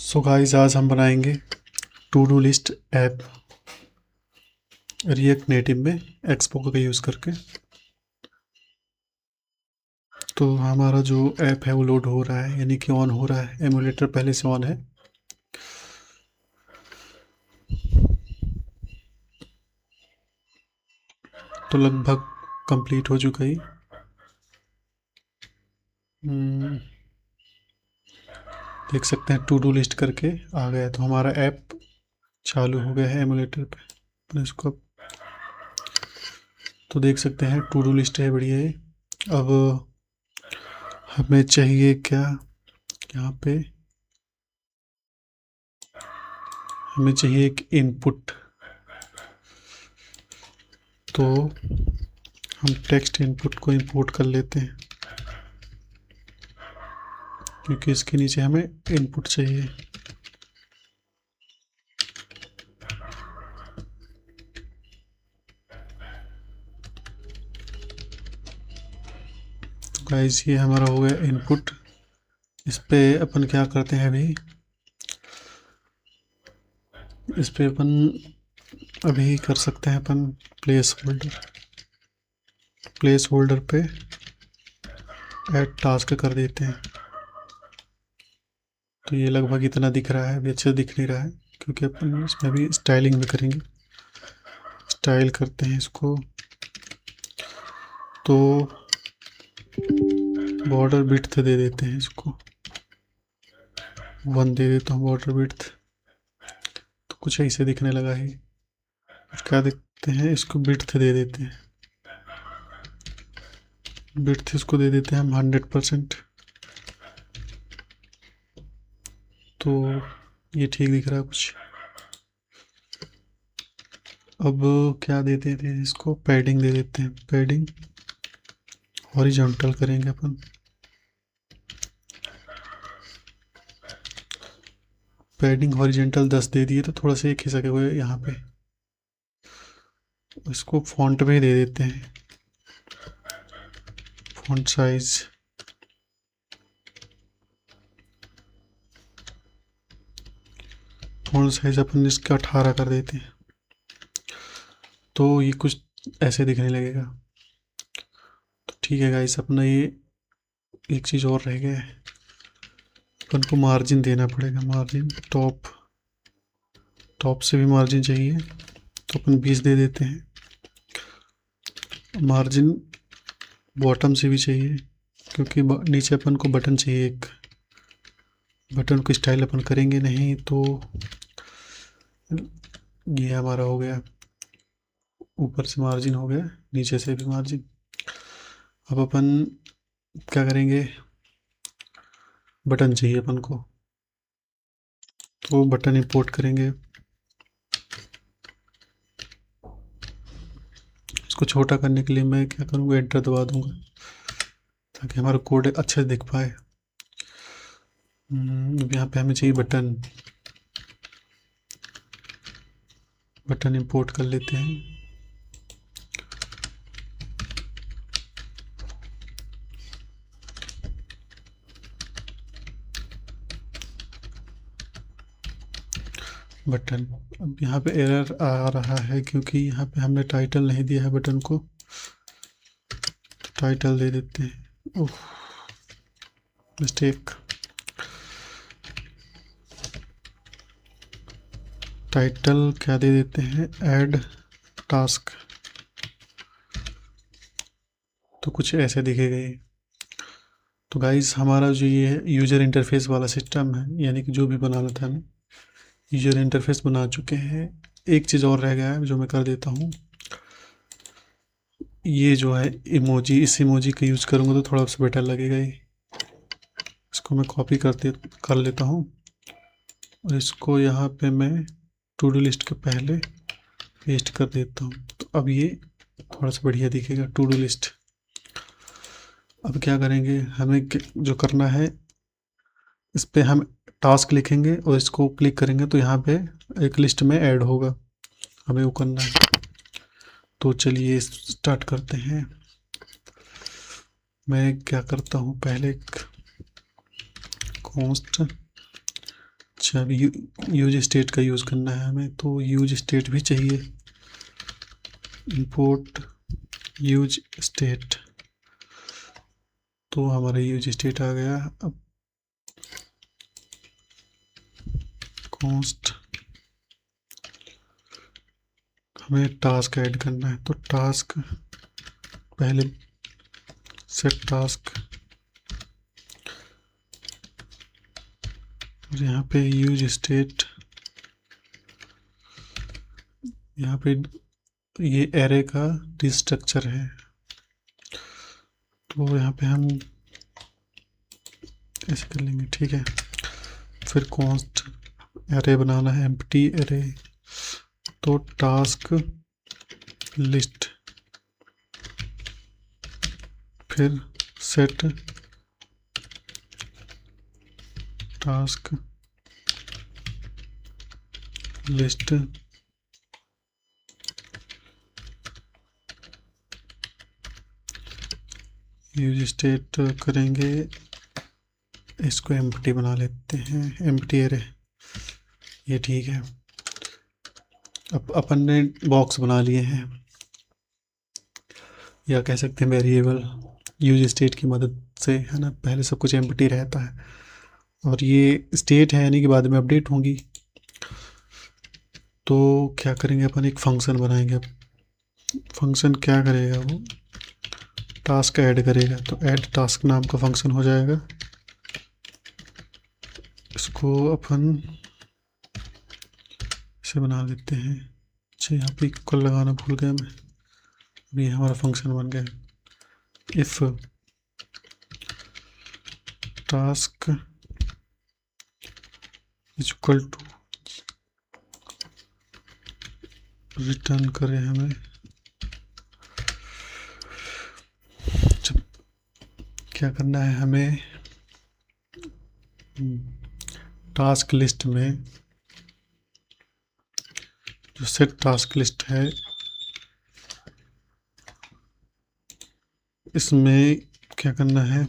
So guys आज हम बनाएंगे to do list app React Native में एक्सपो का यूज़ करके। तो हमारा जो ऐप है वो लोड हो रहा है, यानी कि ऑन हो रहा है। एमुलेटर पहले से ऑन है। तो लगभग कंप्लीट हो चुका ही। देख सकते हैं टू डू लिस्ट करके आ गया। तो हमारा ऐप चालू हो गया है एमुलेटर पे। अपने इसको तो देख सकते हैं टू डू लिस्ट है, बढ़िया है। अब हमें चाहिए क्या यहाँ पे, हमें चाहिए एक इनपुट। तो हम टेक्स्ट इनपुट को इंपोर्ट कर लेते हैं, क्योंकि इसके नीचे हमें इनपुट चाहिए। तो गाइस ये हमारा हो गया इनपुट। इस पे अपन क्या करते हैं, इस पे अपन अभी कर सकते हैं अपन प्लेस होल्डर पे ऐड टास्क कर देते हैं। तो ये लगभग इतना दिख रहा है, अभी अच्छे से दिख नहीं रहा है, क्योंकि अपन इसमें भी स्टाइलिंग में करेंगे। स्टाइल करते हैं इसको। तो बॉर्डर विड्थ दे देते हैं इसको, 1 दे देता हूँ बॉर्डर विड्थ। तो कुछ ऐसे दिखने लगा है। क्या देखते हैं, इसको विड्थ दे देते हैं। विड्थ इसको दे देते हैं हम 100%। तो ये ठीक दिख रहा है कुछ। अब क्या देते थे, इसको पैडिंग दे देते हैं। पैडिंग हॉरिजॉन्टल करेंगे अपन। पैडिंग हॉरिजॉन्टल 10 दे दिए, तो थोड़ा सा एक ही सके हुए यहाँ पे। इसको फॉन्ट में दे देते हैं, फॉन्ट साइज अपन इसका 18 कर देते हैं। तो ये कुछ ऐसे दिखने लगेगा। तो ठीक है गाइस, अपना ये एक चीज़ और रह गया है, अपन को मार्जिन देना पड़ेगा। मार्जिन टॉप से भी मार्जिन चाहिए, तो अपन 20 दे देते हैं। मार्जिन बॉटम से भी चाहिए, क्योंकि नीचे अपन को बटन चाहिए। एक बटन को स्टाइल अपन करेंगे नहीं। तो ये हमारा हो गया, ऊपर से मार्जिन हो गया, नीचे से भी मार्जिन। अब अपन क्या करेंगे, बटन चाहिए अपन को, तो बटन इंपोर्ट करेंगे। इसको छोटा करने के लिए मैं क्या करूँगा, एंटर दबा दूंगा, ताकि हमारा कोड अच्छे से दिख पाए। अब यहाँ पे हमें चाहिए बटन इंपोर्ट कर लेते हैं। बटन, अब यहाँ पे एरर आ रहा है, क्योंकि यहाँ पे हमने टाइटल नहीं दिया है बटन को। तो टाइटल दे देते हैं। ओह, मिस्टेक। टाइटल क्या दे देते हैं, ऐड टास्क। तो कुछ ऐसे दिखेगा ये। तो गाइस हमारा जो ये है यूज़र इंटरफेस वाला सिस्टम है, यानी कि जो भी बनाना था हमें, यूज़र इंटरफेस बना चुके हैं। एक चीज़ और रह गया है, जो मैं कर देता हूँ। ये जो है इमोजी, इस इमोजी का यूज़ करूँगा तो थोड़ा सा बेटर लगेगा ये। इसको मैं कॉपी कर लेता हूँ, और इसको यहाँ पे मैं टू डू लिस्ट के पहले पेस्ट कर देता हूँ। तो अब ये थोड़ा सा बढ़िया दिखेगा टू डू लिस्ट। अब क्या करेंगे, हमें जो करना है, इस पे हम टास्क लिखेंगे और इसको क्लिक करेंगे, तो यहाँ पे एक लिस्ट में ऐड होगा, हमें वो करना है। तो चलिए स्टार्ट करते हैं। मैं क्या करता हूँ, पहले कॉन्स्ट अच्छा, अभी यूज स्टेट का यूज़ करना है हमें, तो यूज स्टेट भी चाहिए। इंपोर्ट यूज स्टेट, तो हमारा यूज स्टेट आ गया। अब कॉन्स्ट हमें टास्क ऐड करना है, तो टास्क पहले सेट टास्क, और यहाँ पे यूज स्टेट, यहाँ पे ये एरे का डिस्ट्रक्चर है, तो यहाँ पे हम ऐसे कर लेंगे, ठीक है। फिर कॉन्स्ट एरे बनाना है, एम्प्टी एरे, तो टास्क लिस्ट, फिर set task list, use state करेंगे, इसको एम्प्टी बना लेते हैं, एम्प्टी एरे, ये ठीक है। अब अपन ने बॉक्स बना लिए हैं, या कह सकते हैं वेरिएबल, यूज स्टेट की मदद से, है ना। पहले सब कुछ एम्प्टी रहता है, और ये स्टेट है यानी कि बाद में अपडेट होंगी। तो क्या करेंगे अपन, एक फंक्शन बनाएंगे। फंक्शन क्या करेगा, वो टास्क ऐड करेगा, तो ऐड टास्क नाम का फंक्शन हो जाएगा। इसको अपन इसे बना लेते हैं। अच्छा, यहाँ पे इक्वल लगाना भूल गया मैं, अभी हमारा फंक्शन बन गया। If task is equal to, return करें हमें, जब क्या करना है हमें, टास्क लिस्ट में जो सेट टास्क लिस्ट है, इसमें क्या करना है,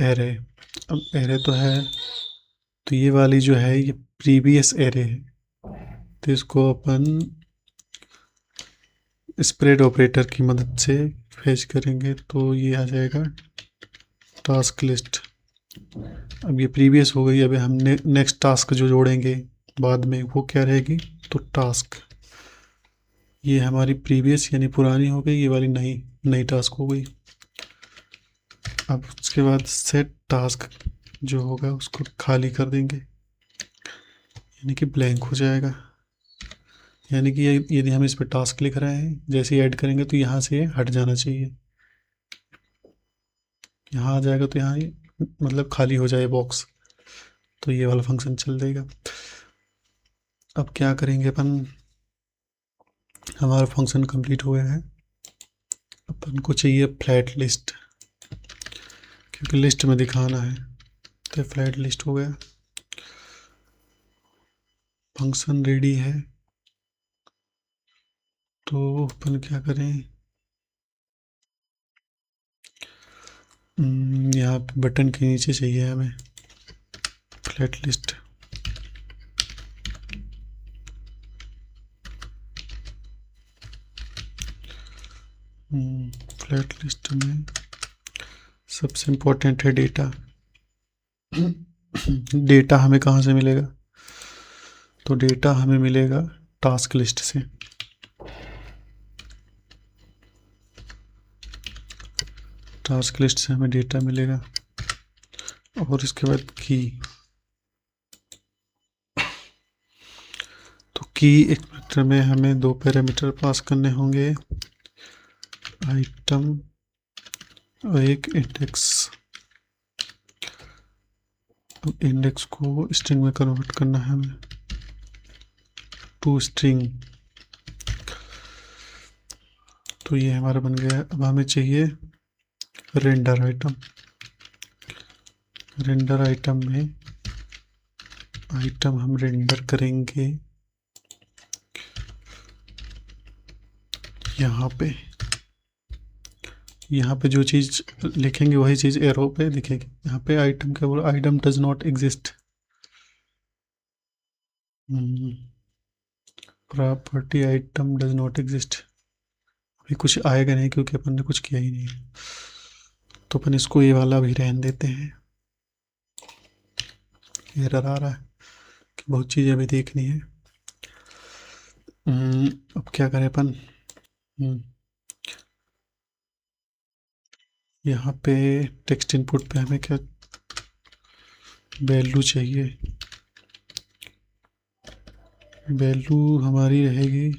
एरे। अब एरे तो है, तो ये वाली जो है ये प्रीवियस एरे है, तो इसको अपन स्प्रेड ऑपरेटर की मदद से फेच करेंगे, तो ये आ जाएगा टास्क लिस्ट। अब ये प्रीवियस हो गई, अभी हम नेक्स्ट टास्क जो जोड़ेंगे बाद में वो क्या रहेगी, तो टास्क, ये हमारी प्रीवियस यानी पुरानी हो गई, ये वाली नई टास्क हो गई। अब उसके बाद सेट टास्क जो होगा उसको खाली कर देंगे, यानी कि ब्लैंक हो जाएगा। यानी कि यदि हम इस पर टास्क लिख रहे हैं, जैसे ही ऐड करेंगे तो यहाँ से हट जाना चाहिए, यहाँ आ जाएगा तो यहाँ मतलब खाली हो जाए बॉक्स, तो ये वाला फंक्शन चल देगा। अब क्या करेंगे अपन, हमारा फंक्शन कंप्लीट हो गया है। अपन को चाहिए फ्लैट लिस्ट, क्योंकि लिस्ट में दिखाना है, तो फ्लैट लिस्ट हो गया। फंक्शन रेडी है, तो अपन क्या करें, यहाँ पे बटन के नीचे चाहिए हमें फ्लैट लिस्ट। फ्लैट लिस्ट में सबसे इम्पोर्टेंट है डेटा। डेटा हमें कहाँ से मिलेगा, तो डेटा हमें मिलेगा टास्क लिस्ट से। टास्क लिस्ट से हमें डेटा मिलेगा, और इसके बाद की, तो की एक्सपेक्टर में हमें 2 पैरामीटर पास करने होंगे, आइटम और एक इंडेक्स। अब इंडेक्स को स्ट्रिंग में कन्वर्ट करना है हमें, टू स्ट्रिंग, तो ये हमारा बन गया। अब हमें चाहिए रेंडर आइटम। रेंडर आइटम में आइटम हम रेंडर करेंगे यहाँ पे जो चीज़ लिखेंगे वही चीज़ एरो पे दिखेगी। यहाँ पे आइटम क्या बोला, item does not exist, property item does not exist. अभी कुछ आएगा नहीं क्योंकि अपन ने कुछ किया ही नहीं है, तो अपन इसको ये वाला भी रहने देते हैं। एरर आ रहा है कि बहुत चीज़ें अभी देखनी है। अब क्या करें अपन। यहाँ पे टेक्स्ट इनपुट पे हमें क्या वैल्यू चाहिए। वैल्यू हमारी रहेगी,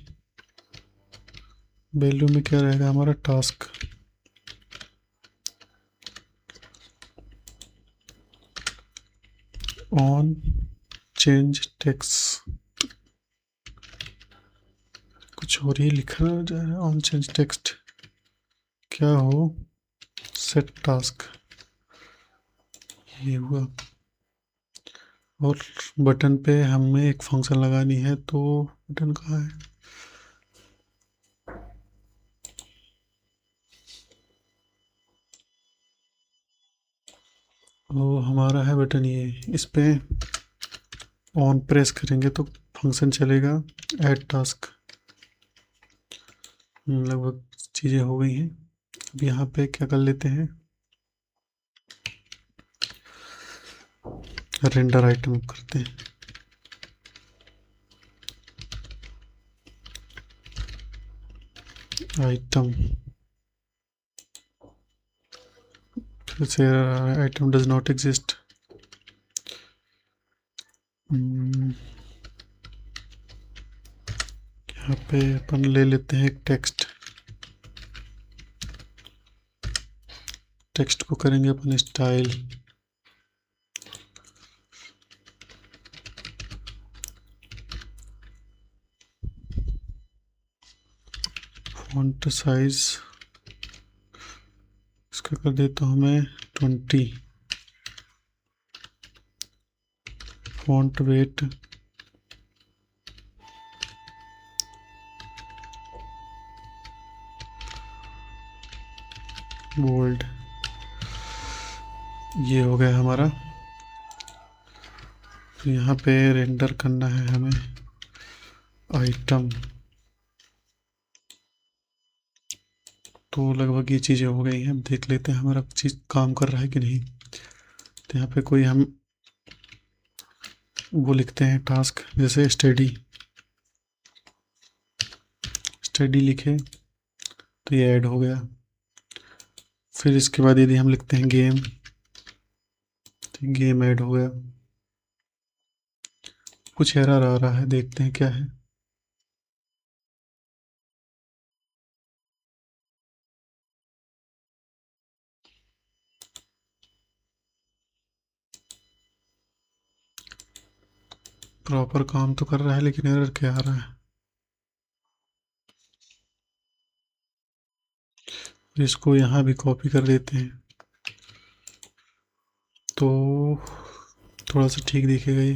वैल्यू में क्या रहेगा हमारा टास्क। ऑन चेंज टेक्स्ट, कुछ और ही लिखा जाए। ऑन चेंज टेक्स्ट क्या हो, सेट टास्क, ये हुआ। और बटन पे हमें एक फंक्शन लगानी है, तो बटन कहाँ है। वो हमारा है बटन, ये इस पे ऑन प्रेस करेंगे तो फंक्शन चलेगा ऐड टास्क। लगभग चीज़ें हो गई हैं। अब यहाँ पे क्या कर लेते हैं, रेंडर आइटम करते हैं। आइटम फिर से आइटम डज नॉट एग्जिस्ट। यहाँ पे अपन ले लेते हैं एक टेक्स्ट। टेक्स्ट को करेंगे अपन स्टाइल। फॉन्ट साइज इसका कर देता हूँ मैं 20। Font weight bold. ये हो गया हमारा। तो यहाँ पे रेंडर करना है हमें आइटम। तो लगभग ये चीज़ें हो गई हैं। अब देख लेते हैं हमारा चीज़ काम कर रहा है कि नहीं। तो यहाँ पे कोई हम वो लिखते हैं टास्क, जैसे स्टडी। स्टडी लिखे तो ये ऐड हो गया। फिर इसके बाद यदि हम लिखते हैं गेम, तो गेम ऐड हो गया। कुछ एरर आ रहा है, देखते हैं क्या है। प्रॉपर काम तो कर रहा है लेकिन एरर क्या आ रहा है। इसको यहाँ भी कॉपी कर देते हैं तो थोड़ा सा ठीक दिखेगा ये।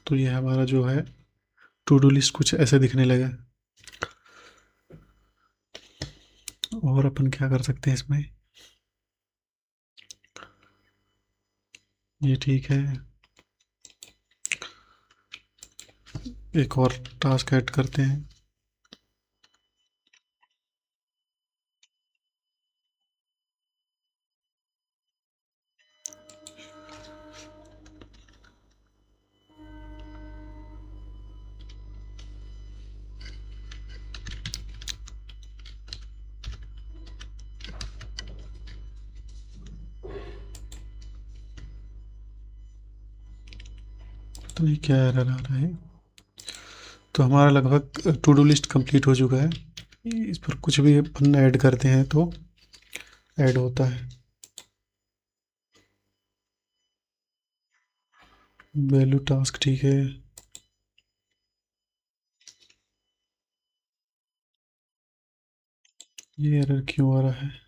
तो ये हमारा जो है टू डू लिस्ट कुछ ऐसे दिखने लगा। और अपन क्या कर सकते हैं इसमें, ये ठीक है। एक और टास्क ऐड करते हैं। पता नहीं क्या एरर आ रहा है। तो हमारा लगभग टू डू लिस्ट कंप्लीट हो चुका है। इस पर कुछ भी अपन ऐड करते हैं तो ऐड होता है। वैल्यू टास्क ठीक है। ये एरर क्यों आ रहा है।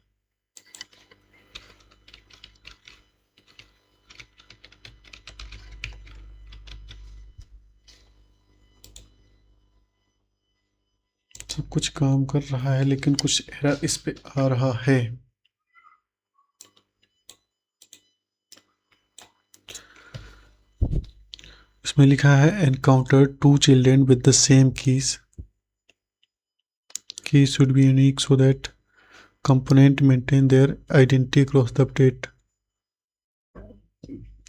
सब कुछ काम कर रहा है लेकिन कुछ एरर इस पे आ रहा है। इसमें लिखा है encounter 2 children with the same keys should be unique so that component maintain their identity across the update.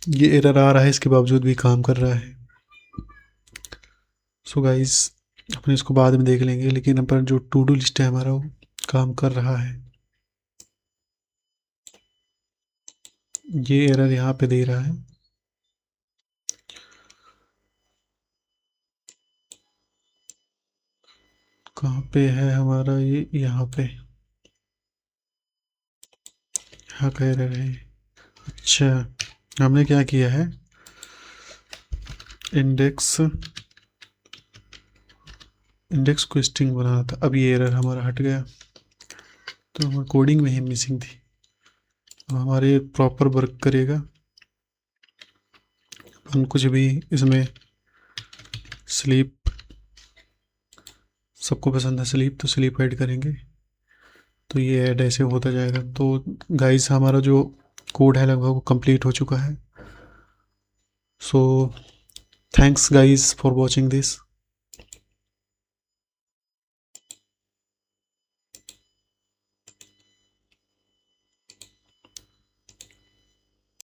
ये एरर आ रहा है, इसके बावजूद भी काम कर रहा है। सो गाइस अपने इसको बाद में देख लेंगे, लेकिन अपन जो टू डू लिस्ट है हमारा वो काम कर रहा है। ये एरर यहाँ पे दे रहा है। कहाँ पे है हमारा ये, यहाँ पे, यहाँ का एरर है। अच्छा, हमने क्या किया है, इंडेक्स को स्ट्रिंग बनाना था। अब ये एरर हमारा हट गया, तो हमारी कोडिंग में ही मिसिंग थी। अब हमारे प्रॉपर वर्क करेगा। हम कुछ भी इसमें स्लीप, सबको पसंद है स्लीप, तो स्लीप ऐड करेंगे तो ये ऐड ऐसे होता जाएगा। तो गाइस हमारा जो कोड है लगभग वो कंप्लीट हो चुका है। So thanks guys for watching this.